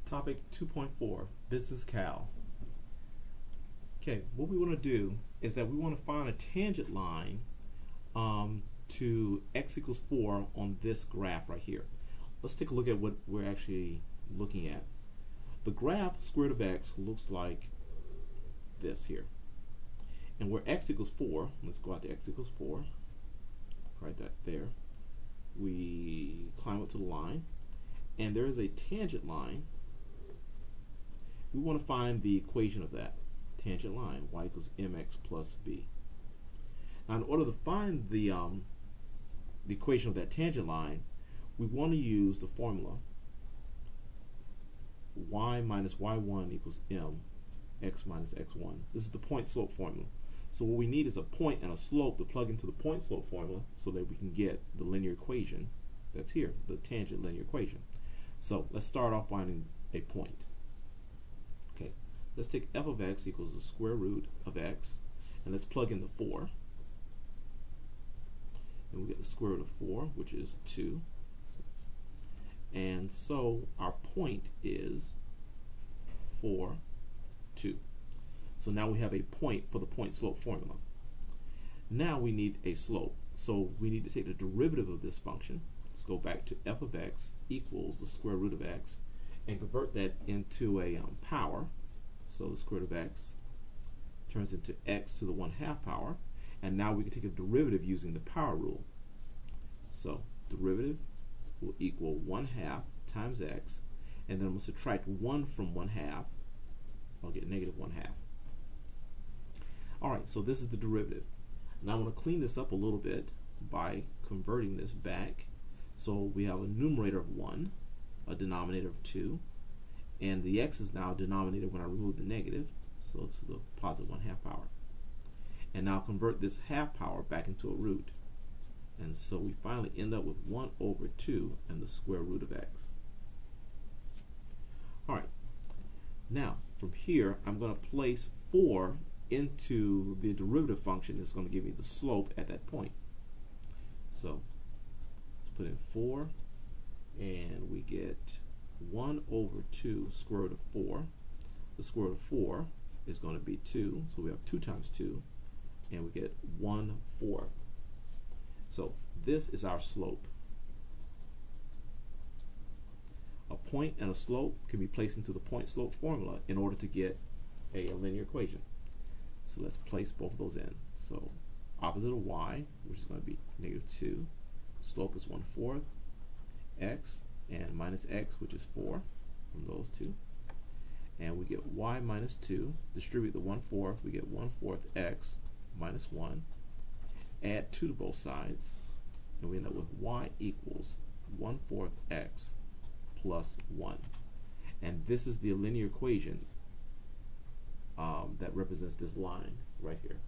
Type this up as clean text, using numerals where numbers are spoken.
Topic 2.4, Business Cal. Okay, what we want to do is that we want to find a tangent line to x equals 4 on this graph right here. Let's take a look at what we're actually looking at. The graph square root of x looks like this here. And where x equals 4, let's go out to x equals 4, write that there. We climb up to the line, and there is a tangent line. We want to find the equation of that tangent line, y equals mx plus b. Now, in order to find the equation of that tangent line, we want to use the formula y minus y1 equals m, x minus x1. This is the point slope formula. So what we need is a point and a slope to plug into the point slope formula so that we can get the linear equation that's here, the tangent linear equation. So let's start off finding a point. Okay, let's take f of x equals the square root of x, and let's plug in the 4. And we get the square root of 4, which is 2. And so our point is 4, 2. So now we have a point for the point slope formula. Now we need a slope. So we need to take the derivative of this function. Let's go back to f of x equals the square root of x and convert that into a power. So the square root of x turns into x to the 1/2 power. And now we can take a derivative using the power rule. So derivative will equal 1/2 times x, and then I'm going to subtract 1 from 1/2. I'll get negative 1/2. Alright, so this is the derivative. Now I'm going to clean this up a little bit by converting this back. So we have a numerator of 1, a denominator of 2, and the x is now denominated when I remove the negative, so it's the positive 1/2 power. And now convert this half power back into a root. And so we finally end up with 1 over 2 and the square root of x. Alright, now from here I'm going to place 4 into the derivative function that's going to give me the slope at that point. So let's put in 4, and we get 1 over 2 square root of 4. The square root of 4 is going to be 2, so we have 2 times 2, and we get 1/4. So this is our slope. A point and a slope can be placed into the point slope formula in order to get a linear equation. So let's place both of those in. So opposite of y, which is going to be negative 2, slope is 1/4, x, and minus x, which is 4 from those two. And we get y minus 2, distribute the 1/4, we get 1/4 x minus 1, add 2 to both sides, and we end up with y equals 1/4 x plus 1. And this is the linear equation that represents this line right here.